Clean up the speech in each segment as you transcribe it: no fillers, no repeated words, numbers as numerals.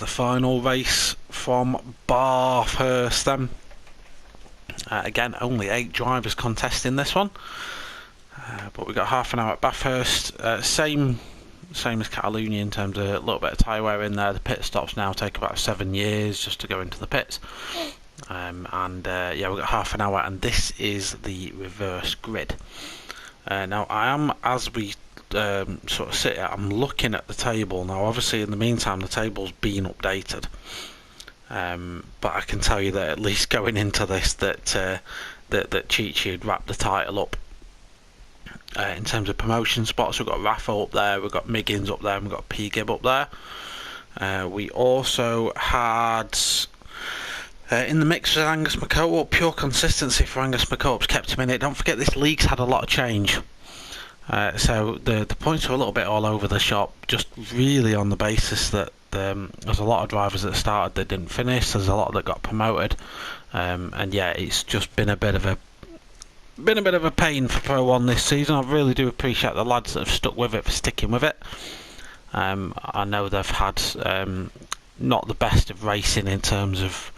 the final race from Bathurst then. Again, only 8 drivers contesting this one, but we got half an hour at Bathurst. Same as Catalonia in terms of a little bit of tyre wear in there. The pit stops now take about 7 years just to go into the pits. Yeah, we've got half an hour, and this is the reverse grid. Now I am, as we sort of sit here, I'm looking at the table now. Obviously in the meantime the table's been updated, but I can tell you that at least going into this that Chichi had wrapped the title up. In terms of promotion spots, we've got Raffo up there, we've got Miggins up there, and we've got P-Gib up there. We also had in the mix with Angus McCope. Pure consistency for Angus McCope's kept him in it. Don't forget this league's had a lot of change. So the points were a little bit all over the shop, just really on the basis that there's a lot of drivers that started that didn't finish, there's a lot that got promoted, and yeah, it's just been a bit of a pain for Pro 1 this season. I really do appreciate the lads that have stuck with it for sticking with it. I know they've had not the best of racing in terms of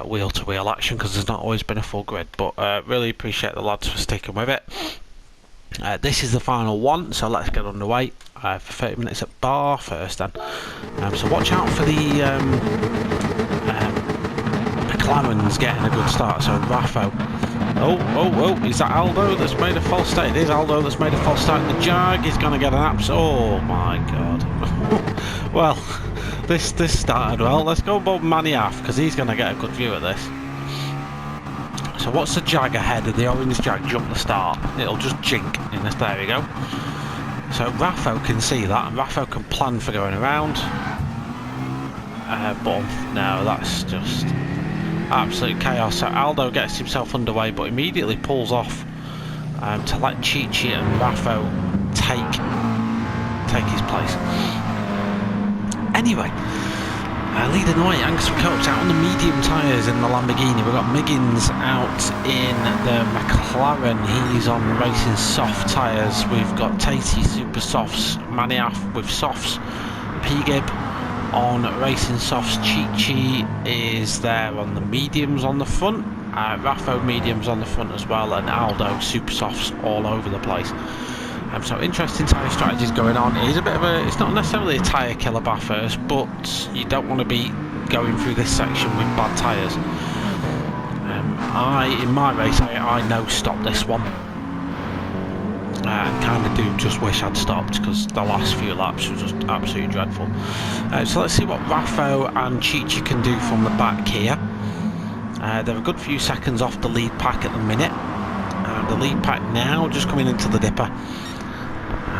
wheel-to-wheel action, because there's not always been a full grid, but really appreciate the lads for sticking with it. This is the final one, so let's get underway for 30 minutes at Bathurst then. So watch out for the McLarens getting a good start. So Raffo, oh, is that Aldo that's made a false start? It is Aldo that's made a false start. The Jag is going to get an oh my god. Well, this started well. Let's go above Maniaf, because he's going to get a good view of this. So what's the Jag ahead of the orange Jag jump the start? It'll just jink in this. There we go. So Raffo can see that, and Raffo can plan for going around. But no, that's just absolute chaos. So Aldo gets himself underway, but immediately pulls off to let Chichi and Raffo take his place. Anyway, leading the way, Angus McCope's out on the medium tyres in the Lamborghini. We've got Miggins out in the McLaren. He's on racing soft tyres. We've got Tatey super softs, Maniaf with softs, P-Gib on racing softs. Chichi is there on the mediums on the front. Raffo mediums on the front as well, and Aldo super softs all over the place. So interesting tyre strategies going on. It is a bit of a, it's not necessarily a tyre killer Bathurst, but you don't want to be going through this section with bad tyres. In my race, I no stopped this one. And kind of do just wish I'd stopped, because the last few laps were just absolutely dreadful. So let's see what Raffo and Chichi can do from the back here. They're a good few seconds off the lead pack at the minute. The lead pack now just coming into the dipper.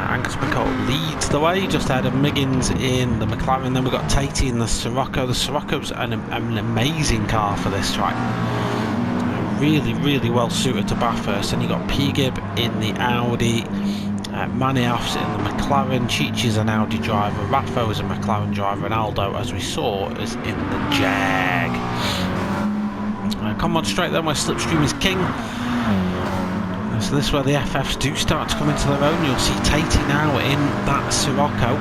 Angus McCope leads the way just ahead of Miggins in the McLaren. Then we've got Tatey in the Sirocco. The Sirocco's an amazing car for this track. Really well suited to Bathurst. And you've got P-Gib in the Audi, Maniaf's in the McLaren, Chichi's an Audi driver, Raffo is a McLaren driver, and Aldo, as we saw, is in the Jag. Come on straight then, where Slipstream is king. So this is where the FFs do start to come into their own. You'll see Tatey now in that Sirocco.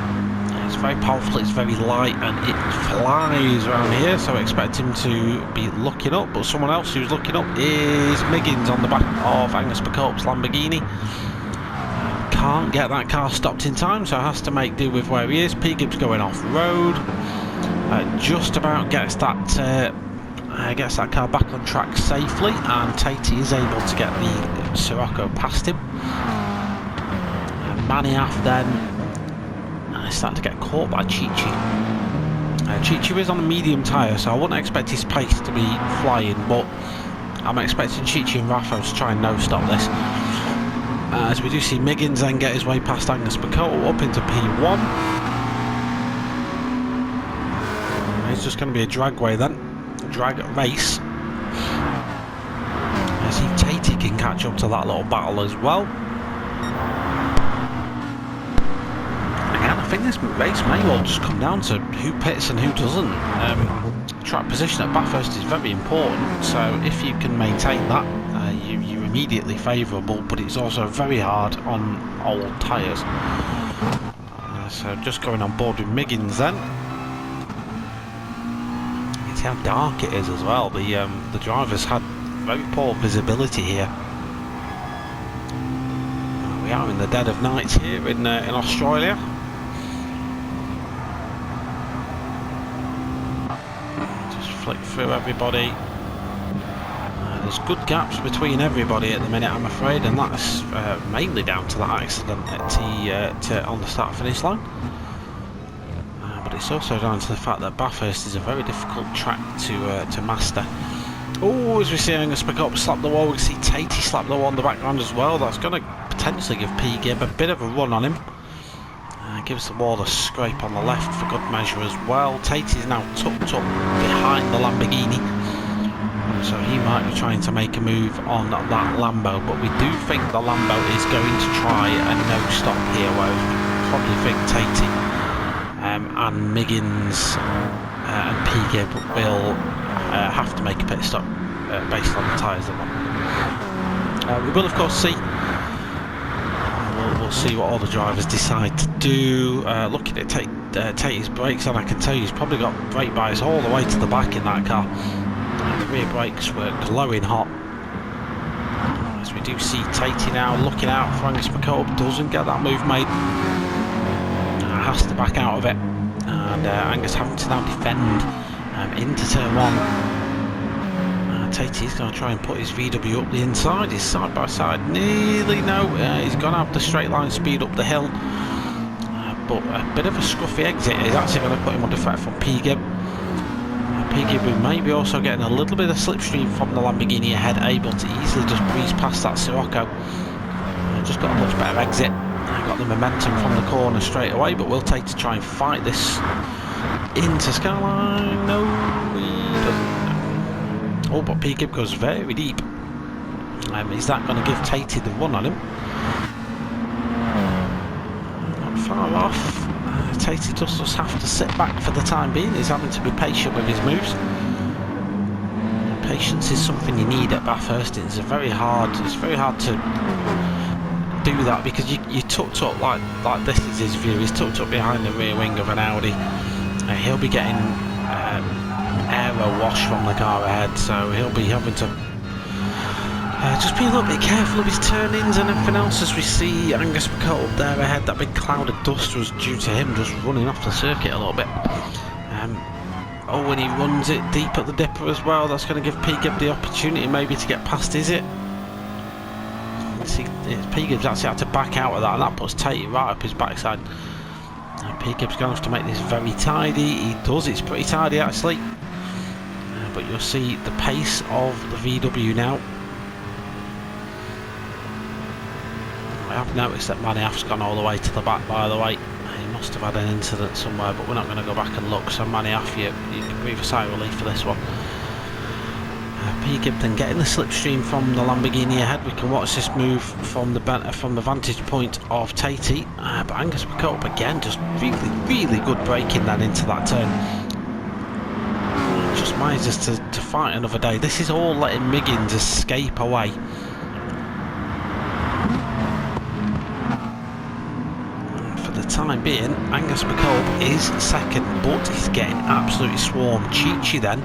It's very powerful, it's very light, and it flies around here, so I expect him to be looking up. But someone else who's looking up is Miggins on the back of Angus McCope's Lamborghini. Can't get that car stopped in time, so has to make do with where he is. P-Gib's going off road. Just about gets that car back on track safely, and Tatey is able to get the Sirocco past him. Maniaf then is starting to get caught by Chichi. Chichi is on a medium tyre, so I wouldn't expect his pace to be flying, but I'm expecting Chichi and Raffo to try and no-stop this. As we do see Miggins then get his way past Angus McCope up into P1. It's just going to be a dragway then. Drag race. I see Tatey can catch up to that little battle as well. Again, I think this race may well just come down to who pits and who doesn't. Track position at Bathurst is very important, so if you can maintain that, you're immediately favourable, but it's also very hard on old tyres. So just going on board with Miggins then. See how dark it is as well. The drivers had very poor visibility here. We are in the dead of night here in Australia. Just flick through everybody. There's good gaps between everybody at the minute, I'm afraid, and that's mainly down to that accident on the start-finish line. But it's also down to the fact that Bathurst is a very difficult track to master. Oh, as we see Angus pick up, slap the wall, we see Tatey slap the wall in the background as well. That's going to potentially give P. Gibb a bit of a run on him. Gives the wall a scrape on the left for good measure as well. Tatey's now tucked up behind the Lamborghini, so he might be trying to make a move on that Lambo, but we do think the Lambo is going to try a no-stop here, whereas we probably think Tatey and Miggins and P. Gibb will have to make a pit stop based on the tyres they're on. We will of course see. We'll see what all the drivers decide to do. Looking at Tatey's brakes, and I can tell you he's probably got brake bias all the way to the back in that car. The rear brakes were glowing hot. As we do see Tatey now looking out for Angus McCullough, doesn't get that move made. Has to back out of it, and Angus having to now defend into turn one. Tatey's going to try and put his VW up the inside. He's side by side, nearly no. He's gone out the straight line speed up the hill, but a bit of a scruffy exit is actually going to put him under threat from P. Gibb. P. Gibb may be also getting a little bit of slipstream from the Lamborghini ahead, able to easily just breeze past that Sirocco. Just got a much better exit. Got the momentum from the corner straight away, but will take to try and fight this into Skyline. No, he doesn't. Oh, but P. Gibb goes very deep. Is that going to give Tatey the run on him? Not far off. Tatey does just have to sit back for the time being. He's having to be patient with his moves. Patience is something you need at Bathurst. It's very hard to do that, because you tucked up like this is his view. He's tucked up behind the rear wing of an Audi. He'll be getting aero wash from the car ahead, so he'll be having to just be a little bit careful of his turn-ins and everything else. As we see Angus McCullough there ahead, that big cloud of dust was due to him just running off the circuit a little bit. Oh, when he runs it deep at the dipper as well, that's going to give P. Gibb the opportunity maybe to get past, is it? See, P. Gibbs actually had to back out of that, and that puts Tatey right up his backside. P. Gibbs going to have to make this very tidy. He does, it's pretty tidy actually. But you'll see the pace of the VW now. I have noticed that Maniaf's gone all the way to the back, by the way. He must have had an incident somewhere, but we're not going to go back and look. So Maniaf, you can breathe a sigh of relief for this one. P. Gibb then getting the slipstream from the Lamborghini ahead. We can watch this move from the vantage point of Tatey, but Angus McCullough again just really good braking then into that turn. Just manages to fight another day. This is all letting Miggins escape away. For the time being, Angus McCullough is second, but he's getting absolutely swarmed. Chichi then,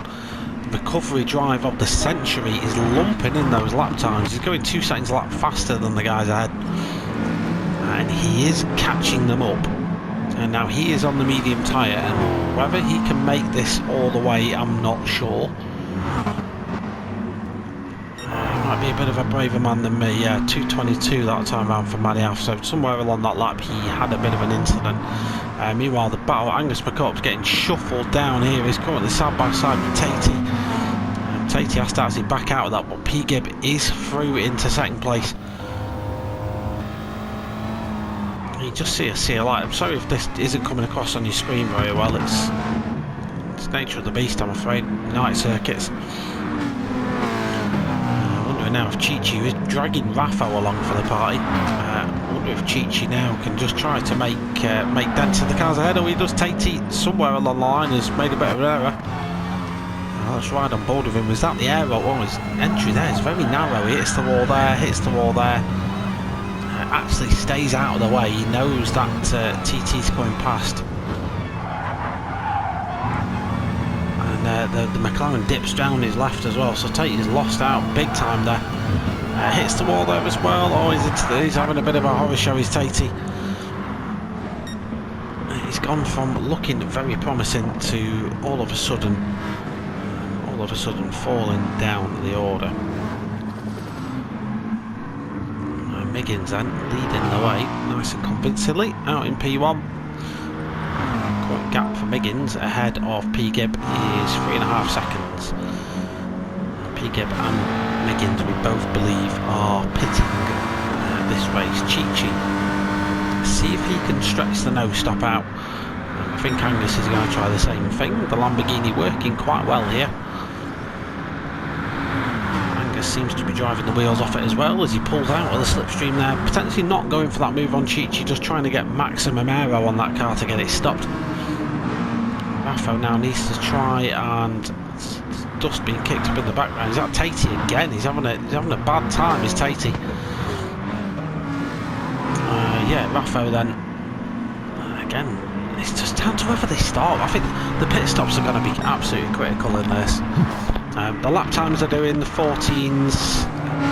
recovery drive of the century, is lumping in those lap times. He's going 2 seconds a lap faster than the guys ahead, and he is catching them up. And now he is on the medium tyre, and whether he can make this all the way, I'm not sure. He might be a bit of a braver man than me. Yeah, 2:22 that time round for Maniaf, so somewhere along that lap he had a bit of an incident. Meanwhile, the battle, Angus McCullough's getting shuffled down here. He's currently side by side with Tatey. Tatey has to actually back out of that, but P. Gibb is through into second place. You just see a light. I'm sorry if this isn't coming across on your screen very well. It's nature of the beast, I'm afraid. Night circuits. I'm wondering now if Chichi, who is dragging Raffo along for the party, I wonder if Chichi now can just try to make dents in the cars ahead, or he does. Tatey somewhere along the line has made a bit of an error. Let's ride on board with him. Was that the aero? Oh, his entry there is very narrow. He hits the wall there, hits the wall there. Actually stays out of the way. He knows that TT's going past, and the McLaren dips down his left as well, so Tatey's lost out big time there. Hits the wall there as well. Oh, he's having a bit of a horror show, is Tatey. He's gone from looking very promising to all of a sudden falling down the order. Miggins then leading the way nice and convincingly out in P1. Current gap for Miggins ahead of P-Gib is 3.5 seconds. P-Gib and Miggins, we both believe, are pitting this race. Chi-Chi, see if he can stretch the nose stop out. I think Angus is going to try the same thing. The Lamborghini working quite well here. Angus seems to be driving the wheels off it as well as he pulls out of the slipstream there. Potentially not going for that move on Chi-Chi, just trying to get maximum aero on that car to get it stopped. Raffo now needs to try, and dust being kicked up in the background. Is that Tatey again? He's having a bad time, is Tatey. Yeah, Raffo then again. It's just down to whether they stop. I think the pit stops are going to be absolutely critical in this. The lap times they're doing, the 14s,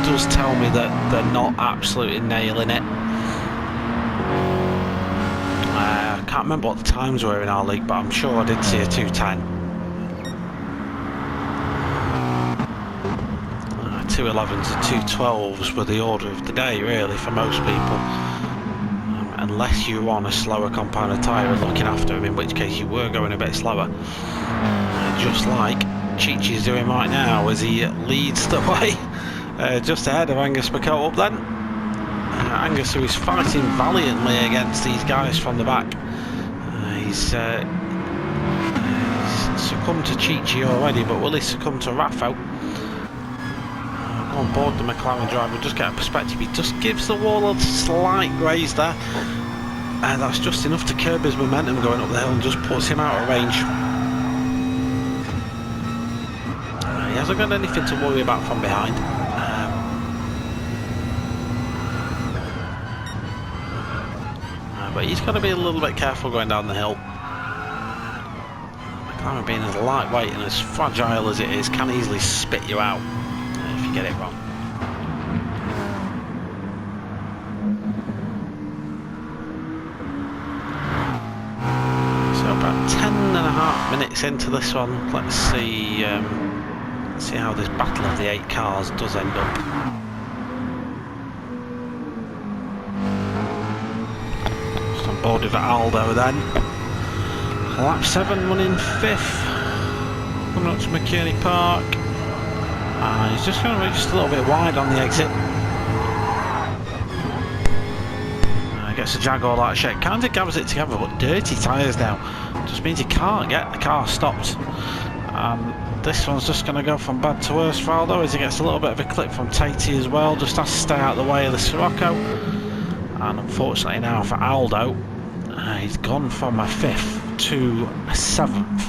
does tell me that they're not absolutely nailing it. I can't remember what the times were in our league, but I'm sure I did see a 2:10. 2:11s and 2:12s were the order of the day, really, for most people. Unless you were on a slower compound of tyre and looking after him, in which case you were going a bit slower. Just like Chi-Chi's doing right now as he leads the way just ahead of Angus McCoat up then. Angus, who is fighting valiantly against these guys from the back. He's succumbed to Chi-Chi already, but will he succumb to Raffo? On board the McLaren driver, just get a perspective. He just gives the wall a slight graze there, and that's just enough to curb his momentum going up the hill and just puts him out of range. He hasn't got anything to worry about from behind. But he's got to be a little bit careful going down the hill. McLaren, being as lightweight and as fragile as it is, can easily spit you out if you get it wrong. So about 10.5 minutes into this one, let's see how this battle of the 8 cars does end up. Just on board with Aldo then. Lap 7, running 5th. Coming up to McKinney Park. And he's just going to be just a little bit wide on the exit. Gets a Jaguar like shake. Kind of gathers it together, but dirty tyres now. Just means he can't get the car stopped. This one's just going to go from bad to worse for Aldo as he gets a little bit of a clip from Tatey as well. Just has to stay out of the way of the Sirocco. And unfortunately now for Aldo, he's gone from a 5th to a 7th.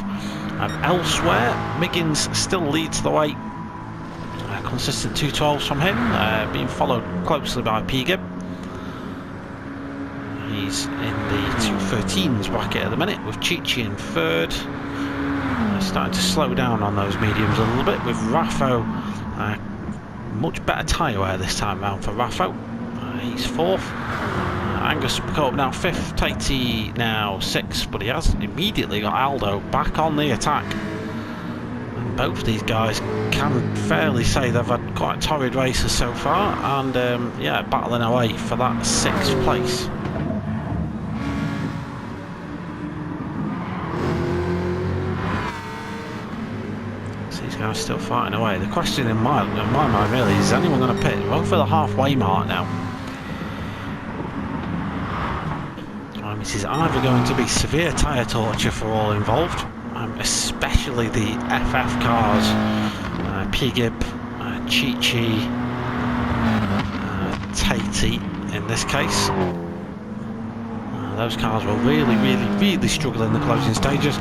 Elsewhere, Miggins still leads the way. Consistent 2:12s from him, being followed closely by P-Gib. He's in the 2:13s bracket at the minute with Chi-Chi in 3rd. Starting to slow down on those mediums a little bit with Raffo. Much better tyre wear this time round for Raffo. He's 4th. Angus McCoat now 5th. Tatey now 6th, but he has immediately got Aldo back on the attack. And both these guys can fairly say they've had quite torrid races so far, and yeah, battling away for that 6th place. Guys still fighting away. The question in my mind really is anyone going to pit? We're over the halfway mark now. This is either going to be severe tyre torture for all involved, especially the FF cars, P-Gib, Chi-Chi, Tatey in this case. Those cars will really struggle in the closing stages.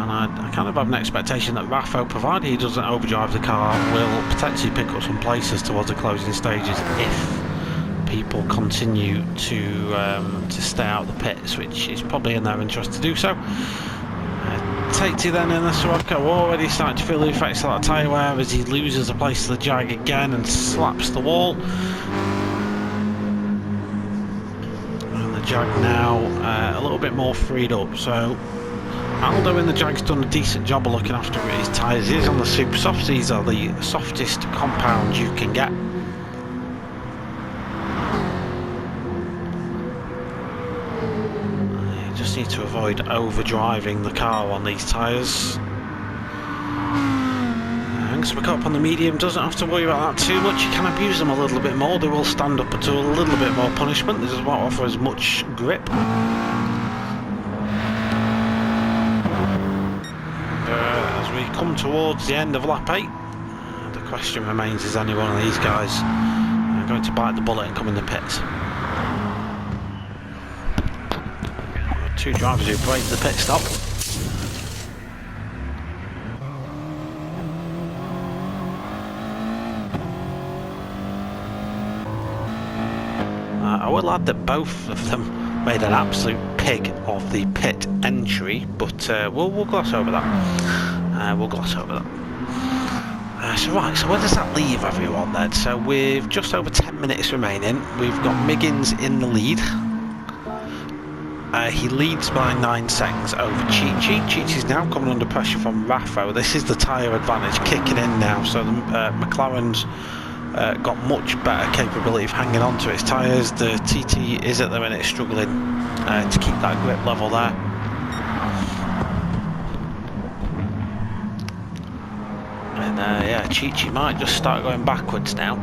I kind of have an expectation that Raffo, provided he doesn't overdrive the car, will potentially pick up some places towards the closing stages if people continue to stay out of the pits, which is probably in their interest to do so. Tatey then in the Sirocco, already starting to feel the effects of that tyre wear as he loses the place to the Jag again and slaps the wall. And the Jag now a little bit more freed up, so Aldo in the Jag's done a decent job of looking after his tyres. He's on the super softs, these are the softest compounds you can get. Need to avoid overdriving the car on these tyres. Angus McCulloch on the medium doesn't have to worry about that too much. You can abuse them a little bit more, they will stand up to a little bit more punishment. This does not offer as much grip. As we come towards the end of lap 8, the question remains, is any one of these guys going to bite the bullet and come in the pits? Two drivers who break the pit stop. I will add that both of them made an absolute pig of the pit entry, but we'll gloss over that. We'll gloss over that. So where does that leave everyone then? So with just over 10 minutes remaining, we've got Miggins in the lead. He leads by 9 seconds over Chi-Chi. Chi-Chi's now coming under pressure from Raffo. This is the tyre advantage kicking in now, so the McLaren's got much better capability of hanging on to its tyres. The TT is at the minute struggling to keep that grip level there. And yeah, Chi-Chi might just start going backwards now.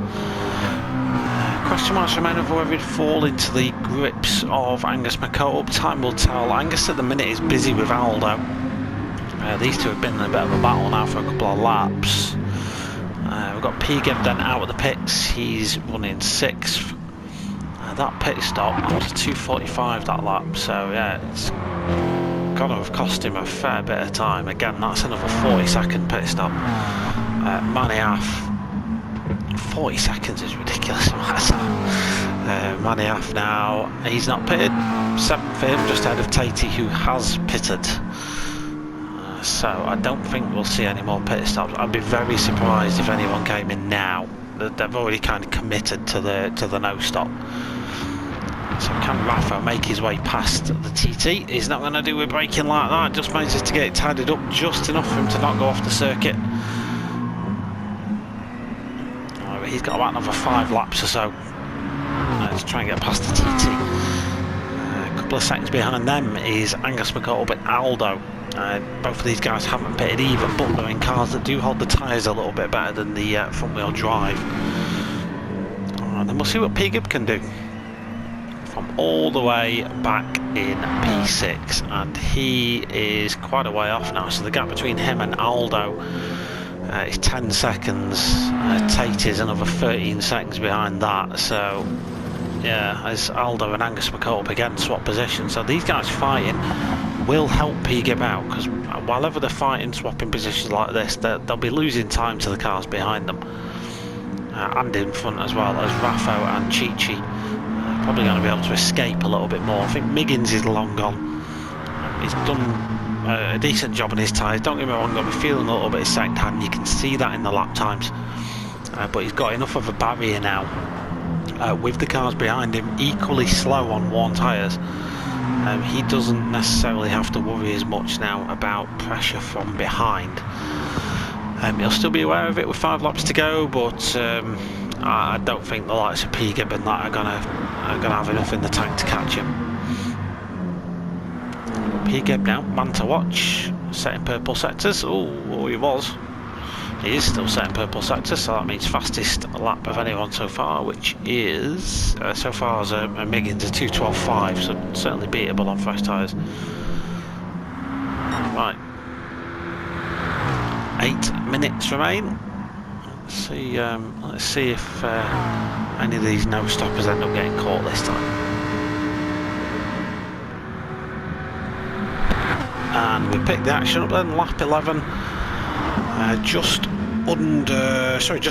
Question marks remain over whether he'd fall into the grips of Angus McCulloch. Time will tell. Angus at the minute is busy with Aldo. These two have been in a bit of a battle now for a couple of laps. We've got P-Gib then out of the pits. He's running 6th. That pit stop was 2:45 that lap, so yeah, it's got to have cost him a fair bit of time. Again, that's another 40-second pit stop. Maniaf. 40 seconds is ridiculous. Maniaf now, he's not pitted. 7th for him, just ahead of Tatey, who has pitted. So I don't think we'll see any more pit stops. I'd be very surprised if anyone came in now. They've already kind of committed to the no stop. So can Rafa make his way past the TT? He's not going to do with braking like that. Just manages to get it tidied up just enough for him to not go off the circuit. He's got about another 5 laps or so to try and get past the TT. A couple of seconds behind them is Angus McCulloch and Aldo. Both of these guys haven't pitted either, but they're in cars that do hold the tyres a little bit better than the front wheel drive. And then we'll see what P-Gib can do. From all the way back in P6, and he is quite a way off now, so the gap between him and Aldo is 10 seconds. Tate is another 13 seconds behind that, so yeah, as Aldo and Angus McCulloch again swap positions, so these guys fighting will help P-Gib out, because while they're fighting swapping positions like this, they'll be losing time to the cars behind them, and in front as well, as Raffo and Chi-Chi probably going to be able to escape a little bit more. I think Miggins is long gone. He's done a decent job on his tyres, don't get me wrong, got me feeling a little bit second hand, you can see that in the lap times, but he's got enough of a barrier now with the cars behind him equally slow on worn tyres. He doesn't necessarily have to worry as much now about pressure from behind. He'll still be aware of it with 5 laps to go, but I don't think the likes of P-Gib and that are gonna have enough in the tank to catch him. P-Gib now, man to watch, setting purple sectors. Oh, he was. He is still setting purple sectors, so that means fastest lap of anyone so far, which is, so far as a Miggins, a 2:12.5, so certainly beatable on fresh tyres. Right. 8 minutes remain. Let's see if any of these no stoppers end up getting caught this time. And we picked the action up then, lap 11, just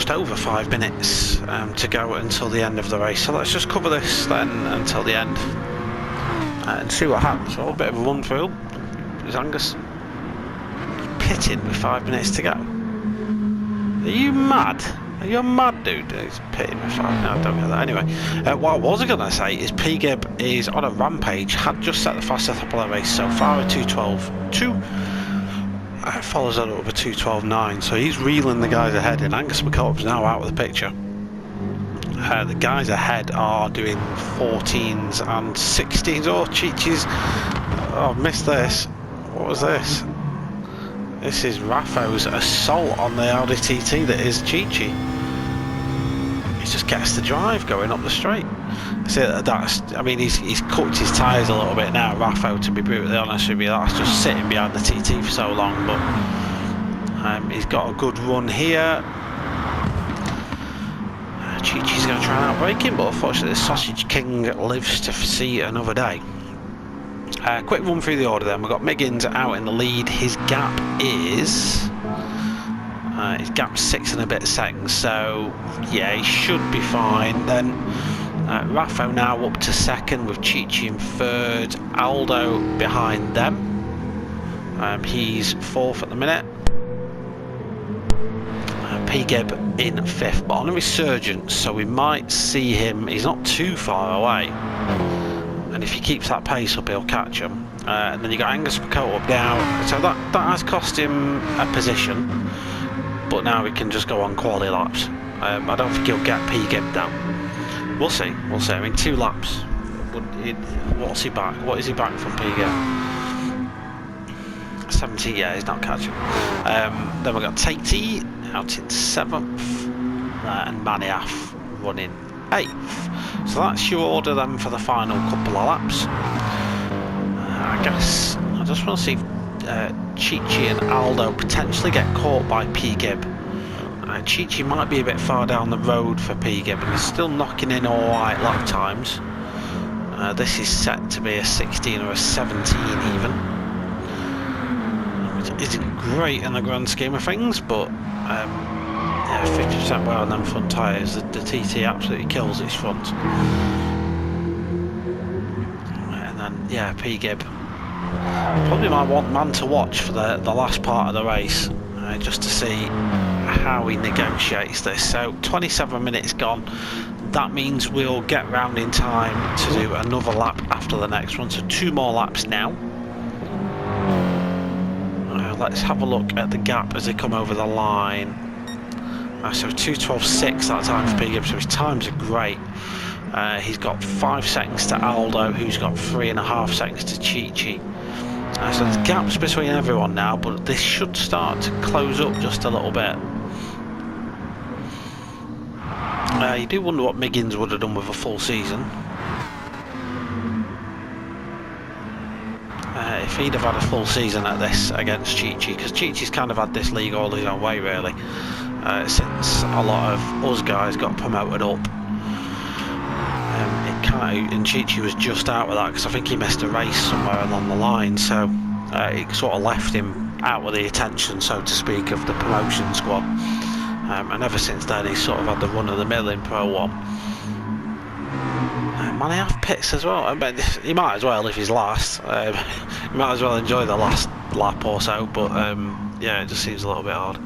over 5 minutes to go until the end of the race. So let's just cover this then until the end and see what happens. So a bit of a run through. Is Angus pitting with 5 minutes to go? Are you mad? Are you a mad dude? He's pitting with 5 minutes. I don't get that. Anyway, what I was going to say is P-Gib is on a rampage. Had just set the fastest lap of the race so far at 2:12.2. Follows that up with a 2:12.9. So he's reeling the guys ahead, and Angus McCulloch's now out of the picture. The guys ahead are doing 14s and 16s. Oh, Chichi's. Oh, I've missed this. What was this? This is Rafo's assault on the Audi TT that is Chichi. He just gets the drive going up the straight. I mean, he's cooked his tyres a little bit now, Rafo, to be brutally honest with you. That's just sitting behind the TT for so long, but he's got a good run here. Chichi's going to try and outbrake him, but unfortunately the Sausage King lives to see another day. Quick run through the order then. We've got Miggins out in the lead. His gap is 6 and a bit seconds, so yeah, he should be fine. Then Rafo now up to second with Chichi in third, Aldo behind them. He's fourth at the minute. P-Gib in fifth, but on a resurgence, so we might see him. He's not too far away, and if he keeps that pace up, he'll catch him. And then you got Angus McCulloch up now, so that has cost him a position, but now we can just go on quality laps. I don't think he'll get P-Gib though. We'll see. I mean, 2 laps. What's he back? What is he back from P-Gib? 70. Yeah, he's not catching. Then we've got Tatey out in 7th, and Maniaf running 8th. So that's your order then for the final couple of laps. I guess I just want to see if Chichi and Aldo potentially get caught by P-Gib. Chichi might be a bit far down the road for P-Gib, and he's still knocking in alright lap times. This is set to be a 16 or a 17 even, which isn't great in the grand scheme of things, but yeah, 50% wear on them front tyres. The TT absolutely kills its front. And then yeah, P-Gib probably my man to watch for the last part of the race, just to see how he negotiates this. So 27 minutes gone. That means we'll get round in time to do another lap after the next one, so 2 more laps now. Let's have a look at the gap as they come over the line. So 2:12.6 that time for P-Gib, so his times are great. He's got 5 seconds to Aldo, who's got 3.5 seconds to Chichi. So there's gaps between everyone now, but this should start to close up just a little bit. You do wonder what Miggins would have done with a full season. If he'd have had a full season at this against Chichi, because Chichi's kind of had this league all his own way really, since a lot of us guys got promoted up. And Chichi was just out with that, because I think he missed a race somewhere along the line, so it sort of left him out of the attention, so to speak, of the promotion squad. And ever since then he's sort of had the run of the mill in Pro 1. Maniaf pits as well. I mean, he might as well if he's last. He might as well enjoy the last lap or so, but yeah, it just seems a little bit hard.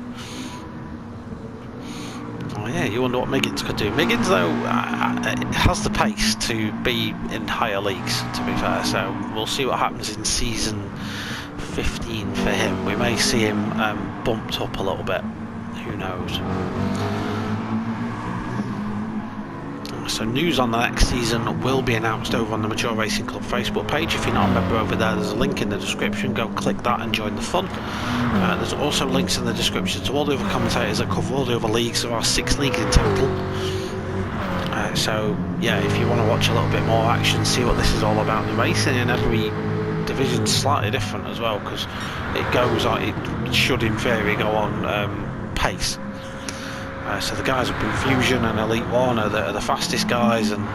Oh yeah, you wonder what Miggins could do. Miggins though has the pace to be in higher leagues, to be fair, so we'll see what happens in season 15 for him. We may see him bumped up a little bit. Who knows? So news on the next season will be announced over on the Mature Racing Club Facebook page. If you're not a member over there, there's a link in the description. Go click that and join the fun. There's also links in the description to all the other commentators that cover all the other leagues. There are 6 leagues in total. So yeah, if you want to watch a little bit more action, see what this is all about, the racing, and every division's slightly different as well, because it goes on, it should in theory go on pace. So the guys up in Fusion and Elite 1 are the fastest guys, and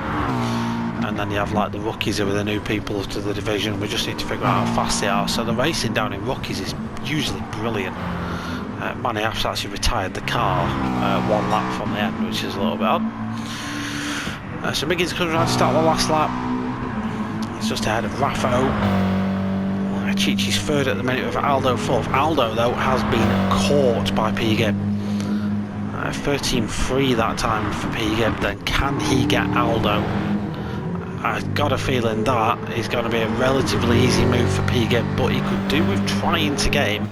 then you have like the rookies who are the new people to the division. We just need to figure out how fast they are. So the racing down in rookies is usually brilliant. Maniaf's actually retired the car 1 lap from the end, which is a little bit odd. So Miggins comes around to start the last lap. He's just ahead of Rafo. Chichi's third at the minute with Aldo fourth. Aldo though has been caught by P Gibb. 13.3 that time for P Gibb. Then can he get Aldo? I've got a feeling that is going to be a relatively easy move for P Gibb, but he could do with trying to get him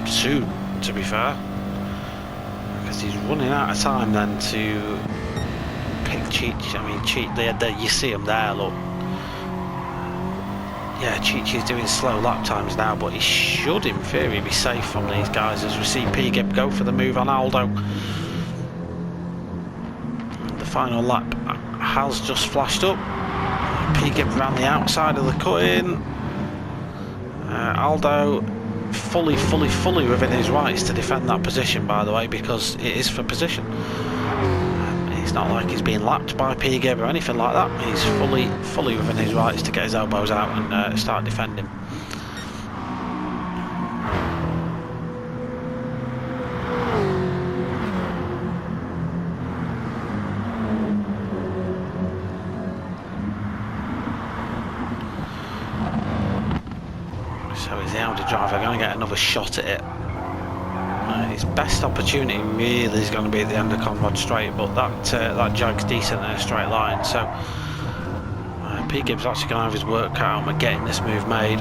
soon, to be fair, because he's running out of time then to pick Cheech. I mean, Cheech, you see him there, look. Yeah, Cheech is doing slow lap times now, but he should in theory be safe from these guys as we see P Gibb go for the move on Aldo. The final lap has just flashed up. P Gibb around the outside of the cut-in. Aldo fully within his rights to defend that position, by the way, because it is for position. It's not like he's being lapped by P Gibb or anything like that. He's fully within his rights to get his elbows out and start defending. So is the Audi driver going to get another shot at it? His best opportunity really is going to be at the end of Conrad Straight, but that jag's decent in a straight line, so P Gibb's actually going to have his work cut out with getting this move made.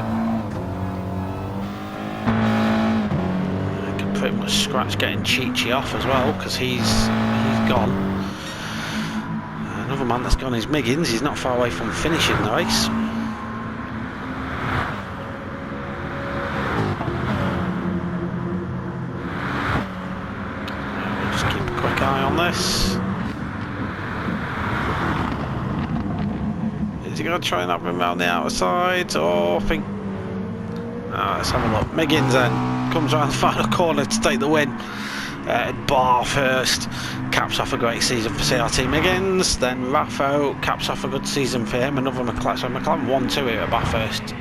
Can pretty much scratch getting Chichi off as well, because he's gone. Another man that's gone is Miggins. He's not far away from finishing the race. This. Is he going to try and have him around the outside? Or I think. Let's have a look. Miggins then comes around the final corner to take the win. Bathurst caps off a great season for CRT Miggins. Then Raffo caps off a good season for him. Another McLaren. So McLaren 1-2 here at Bathurst.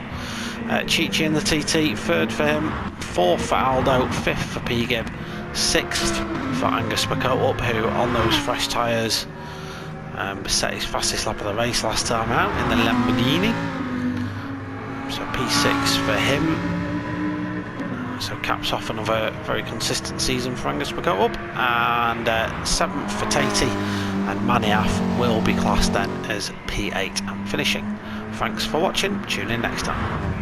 Chichi in the TT, third for him. Fourth for Aldo. Fifth for P Gibb. Sixth for Angus McCulloch, who on those fresh tyres set his fastest lap of the race last time out in the Lamborghini. So P6 for him. So caps off another very consistent season for Angus McCulloch. And 7th for Tatey, and Maniaf will be classed then as P8 and finishing. Thanks for watching, tune in next time.